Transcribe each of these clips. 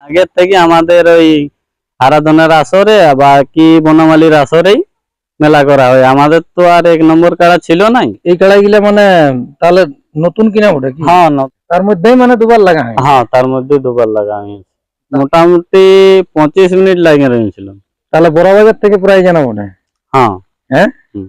আগের থেকে আমাদের ওই আরাধনার আসরে বা কি বনমালীর আসরেই মেলা করা হয়। আমাদের তো আর এক নম্বর কাড়া ছিল নাই। এই কাড়াইগুলা মানে তাহলে নতুন কিনা ওটা কি? হ্যাঁ তার মধ্যেই মানে দুবার লাগা হয়? হ্যাঁ, তার মধ্যে দুবার লাগা হয়েছে। মোটামুটি 25 মিনিট লাগে রয়েছিল। তাহলে বড় বাজার থেকে প্রায় জানা ওটা? হ্যাঁ হ্যাঁ, হুম,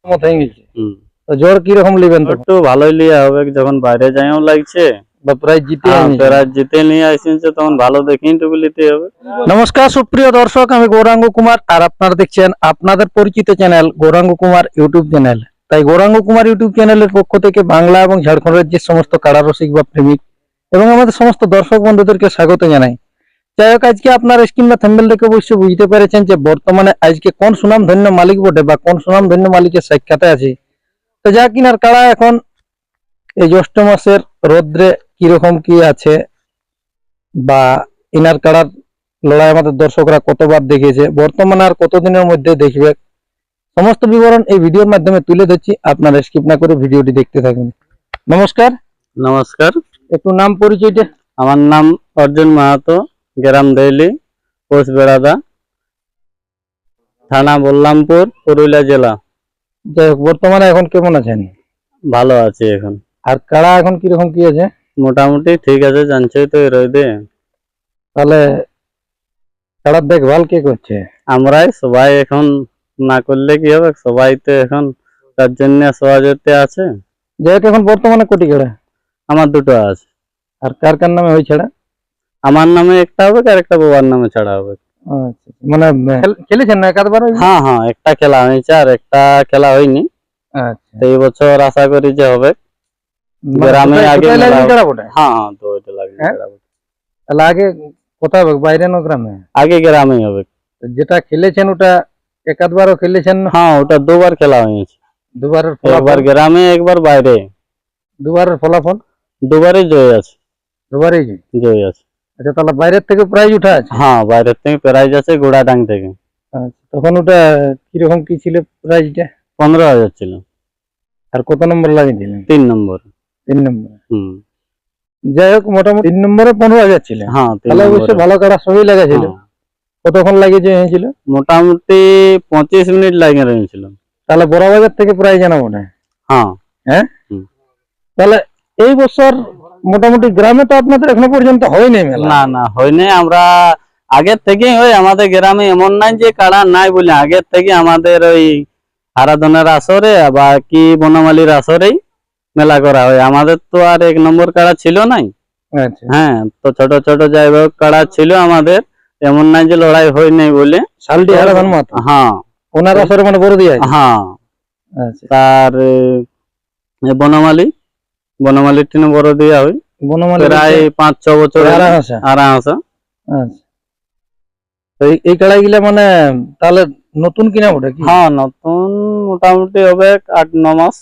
মত হয়ে গেছে। হুম। তো জ্বর কিরকম লিবেন তো? একটু ভালোই লিয়া হবে, যখন বাইরে যাইও লাগছে বা প্রায় জিতে প্রায় জিতে নিয়ে আসছে, তখন ভালো দেখেই টুকু নিতে হবে। নমস্কার সুপ্রিয় দর্শক, আমি গৌরাঙ্গ কুমার আর আপনারা দেখছেন আপনাদের পরিচিত channel Gouranga Kumar YouTube channel. তাই গৌরাঙ্গ কুমার ইউটিউব চ্যানেলের পক্ষ থেকে বাংলা এবং ঝাড়খণ্ড রাজ্যের সমস্ত কাড়া রসিক বা প্রেমিক এবং আমাদের সমস্ত দর্শক বন্ধুদেরকে স্বাগত জানাই। যাই হোক, আজকে আপনার স্ক্রিন বা থাম্বনেল দেখে অবশ্যই বুঝতে পেরেছেন যে বর্তমানে আজকে কোন সুনাম ধন্য মালিক বটে বা কোন সুনাম ধন্য মালিকের সাক্ষাতে আছে। তো যা কিনার কাড়া এখন এই জ্যৈষ্ঠ মাসের রৌদ্রে কিরকম কি আছে বা ইনার কাড়ার লড়াই আমাদের দর্শকরা কতবার দেখেছে, বর্তমানে আর কতদিনের মধ্যে দেখবে, সমস্ত বিবরণ এই ভিডিওর মাধ্যমে তুলে ধরছি। আপনারা স্কিপ না করে ভিডিওটি দেখতে থাকুন। নমস্কার। নমস্কার। একটু নাম পরিচয়টা? আমার নাম অর্জুন মাহাতো, গ্রাম দেইলি, পোস্ট বেড়াদা, থানা বল্লামপুর, পুরুলিয়া জেলা। যাই হোক, বর্তমানে এখন কেমন আছেন? ভালো আছি এখন। আর কাড়া এখন কিরকম কি আছে? মোটামুটি ঠিক আছে, জানছই তো এই রোদে। তাহলে কাড়ার দেখভাল কে করছে? আমরাই সবাই, এখন না করলে কি হবে, সবাই তো এখন তার জন্য সহযোগিতা আছে। যাই হোক, এখন বর্তমানে কোটি কাড়া? আমার দুটো আছে। আর কার কার নামে হয়ে ছাড়া? আমার নামে একটা হবে আর একটা বাবার নামে ছাড়া হবে। আচ্ছা, মানে খেলেছেন না একাধবার? হ্যাঁ হ্যাঁ, একটা খেলা হয়েছে আর একটা খেলা হয়নি। আচ্ছা, তো এই বছর আশা করি যে হবে। গ্রামে আগে মেলা হবে। হ্যাঁ হ্যাঁ, তো ওইটা লাগবে। তাহলে আগে কোথায় হবে, বাইরে না গ্রামে? আগে গ্রামেই হবে। যেটা খেলেছেন ওটা একাধবারও খেলেছেন? হ্যাঁ, ওটা দুবার খেলা হয়েছে। দুবারের একবার ফলাফল? গ্রামে, একবার বাইরে। দুবারের ফলাফল? দুবারই জয় আছে। দুবারই জয় আছে। আচ্ছা, তাহলে বাইরের থেকে প্রাইজ উঠা আছে? হ্যাঁ, বাইরের থেকে প্রাইজ আছে, গোড়াডাং থেকে। আচ্ছা, তখন ওটা কিরকম কি ছিল প্রাইজটা? 15,000 ছিল। আর কত নম্বর লাগিয়েছিলেন? 3 নম্বর। 3 নম্বর। হুম। যাই হোক, মোটামুটি 3 নম্বরে 15,000 ছিল। হ্যাঁ, তাহলে অবশ্যই ভালো কাড়া সবই লাগাছিল। কতক্ষণ লাগিয়েছে হয়েছিল? মোটামুটি 25 মিনিট লাগে রয়েছিল। তাহলে বড় বাজার থেকে প্রাইজ জানাবো না? হ্যাঁ হ্যাঁ। তাহলে এই বছর মোটামুটি গ্রামে তো আপনাদের এখনো পর্যন্ত হয়নি মেলা? না না, হয়নি। আমরা আগের থেকেই হয়, আমাদের গ্রামে এমন নাই যে কাড়া নাই বলে, আগের থেকে আমাদের ওই আরাধনার আসরে বা কি বনমালীর আসরেই মেলা করা হয়। আমাদের তো আর এক নম্বর কাড়া ছিল নাই। আচ্ছা। হ্যাঁ, তো ছোট ছোট যাই হোক কাড়া ছিল আমাদের, এমন নাই যে লড়াই হয় নাই বলে। শালটি আরাধন মাত্র? হ্যাঁ, ওনার আসরে মানে বড় দিয়া? হ্যাঁ। আচ্ছা। তার বনমালীর টিনে বড় দিয়া হয় প্রায় 5-6 বছর আরামসা। আচ্ছা, এই কাড়াই গুলা মানে তাহলে নতুন কিনা ওটা কি? হ্যাঁ, নতুন মোটামুটি হবে 8-9 মাস।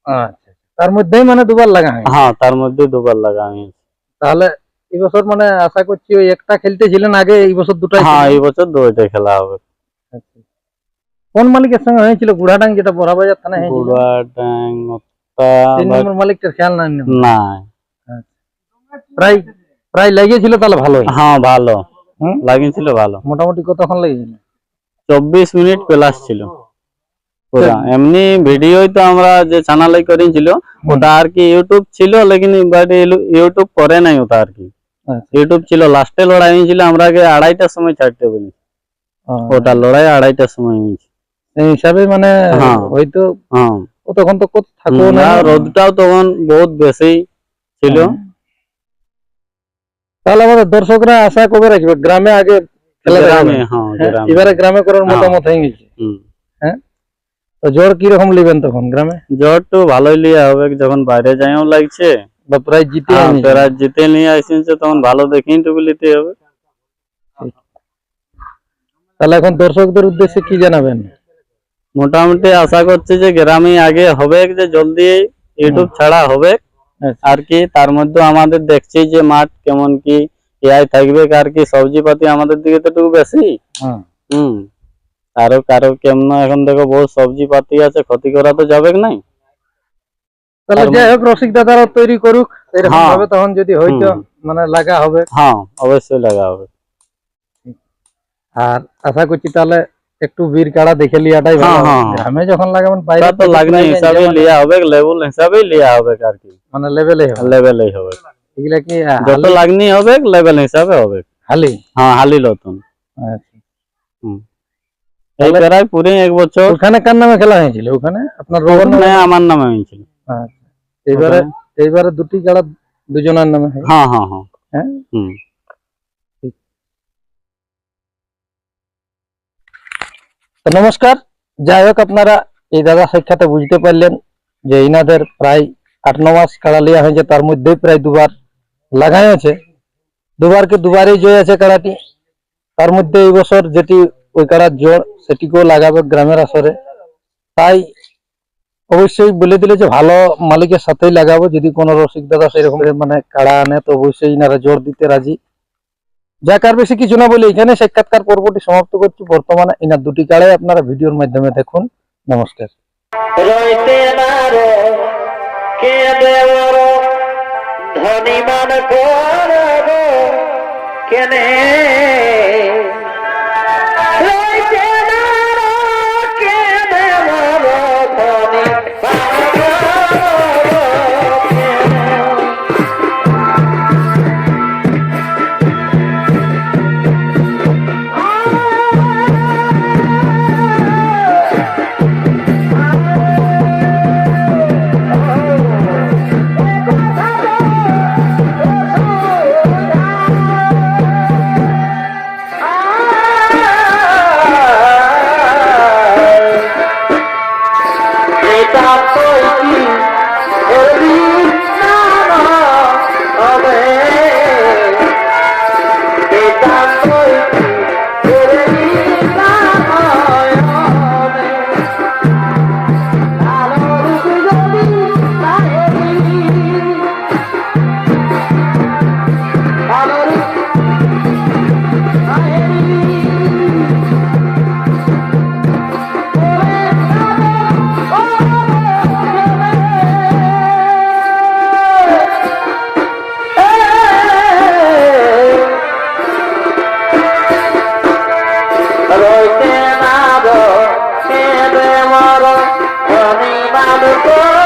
আচ্ছা, তার মধ্যেই মানে দুবার লাগা হয়? হ্যাঁ, তার মধ্যে দুবার লাগা হয়েছে। তাহলে এই বছর মানে আশা করছি ওই একটা খেলতেছিলেন আগে, এই বছর দুটাই? হ্যাঁ, এই বছর দুইটাই খেলা হবে। আচ্ছা। কোন মালিকের সঙ্গে হয়েছিল? গুড়াডাং, যেটা বড়াবাজার থানায় হয়েছিল? গুড়াডাং 3 নম্বর মালিকটার খেয়াল নাই? না, প্রায় প্রায় লেগেছিল তাহলে ভালো? হ্যাঁ, ভালো লাগিয়েছিল। ভালো। মোটামুটি কতক্ষণ লেগেছিল? 24 মিনিট প্লাস ছিল পুরা। এমনি ভিডিও তো আমরা যে চ্যানেলে করেছিল ওটা আর কি ইউটিউব ছিল, লেকিন ইউটিউব করে নাই ওটা আর কি। ইউটিউব ছিল লাস্টে লড়াই হয়েছিল, আমরা আগে 2:30টার সময় ছাড়তে বলি। ওটা লড়াই 2:30টার সময় হয়েছে। এই হিসাবে মানে হয়তো ও তখন তো থাকো না, রোদটাও তখন বহুত বেশি ছিল। তাহলে আমাদের দর্শকরা আশা কবে রাখবে গ্রামে আগে খেলা? এবারে গ্রামে করার মতামত হয়ে গেছে। হ্যাঁ, তো জ্বর কিরকম লিবেন তখন গ্রামে? জ্বর তো ভালোই লিয়া হবে, যখন বাইরে যাইও লাগছে বা প্রায় জিতে নিয়ে আসছে, তখন ভালো দেখেই টুকু নিতে হবে। তাহলে এখন দর্শকদের উদ্দেশ্যে কি জানাবেন? মোটামুটি আশা করছি যে গ্রামে আগে হবে, যে জলদি ইউটিউব ছাড়া হবে আর কি। তার মধ্যে আমাদের দেখছি যে মাঠ কেমন কি এআই থাকবে আর কি, সবজি পাতি আমাদের দিকে তো একটু বেশি। কারো কেমন এখন দেখো বহুত সবজি পাতি আছে, ক্ষতি করা তো যাবে নাই। তাহলে আর- যাই হোক রসিক দাদারা তৈরি করুক এরকম হ্যাঁ। ভাবে, তখন যদি হয়তো হুম। মানে লাগা হবে। হ্যাঁ অবশ্যই লাগা হবে। আর আশা করছি তাহলে একটু বীর কাড়া দেখে লিয়াটাই ভালো হ্যাঁ, হবে। হ্যাঁ, হ্যাঁ। গ্রামে যখন লাগাবেন বাইরে ওটা তো থেকে লাগনি প্রায় হিসাবে গঞ্জে লিয়া হবে, লেবুল হিসাবেই লিয়া হবে আর কি, মানে লেভেলে হবে। লেভেলেই হবে। এগুলা কি যত লাগনি হবে লেভেল হিসাবে হবে। হালি? হ্যাঁ হালি নতুন। আচ্ছা। এই তাহলে- প্রায় পুরে 1 বছর। ওখানে কার নামে খেলা হয়েছিল? ওখানে আপনার বাবার নামে? ওখানে আমার নামে হয়েছিল। আচ্ছা। এইবারে দুটি কাড়া দুজনের নামে হয়। হ্যাঁ হ্যাঁ হ্যাঁ। হ্যাঁ? হুম। তো নমস্কার। যাই হোক আপনারা এই দাদা সাক্ষাতে বুঝতে পারলেন যে ইনাদের প্রায় 8-9 মাস কাড়া লিয়া হয়েছে, তার মধ্যেই প্রায় দুবার লাগাই আছে, দুবারই জয় আছে কাড়াটি। তার মধ্যে এই বছর যেটি ওই কাড়ার জোর সেটিকেও লাগাবে গ্রামের আসরে। তাই অবশ্যই বলে দিলে যে ভালো মালিকের সাথেই লাগাবো। যদি কোনো রসিক দাদা সেরকম মানে কাড়া আনে তো অবশ্যই ইনারা জোর দিতে রাজি। যাক আর বেশি কিছু না বলে এখানে সাক্ষাৎকার পর্বটি সমাপ্ত করছি। বর্তমানে ইনার দুটি কাড়াই আপনারা ভিডিওর মাধ্যমে দেখুন। নমস্কার। রইতে না রে কেঁদে বড় ধনীমান করব কেনে রইতে না রে কেঁদে বড় ধনীমান করব কেনে রইতে না গো কেঁদে মর ধনী মানুষ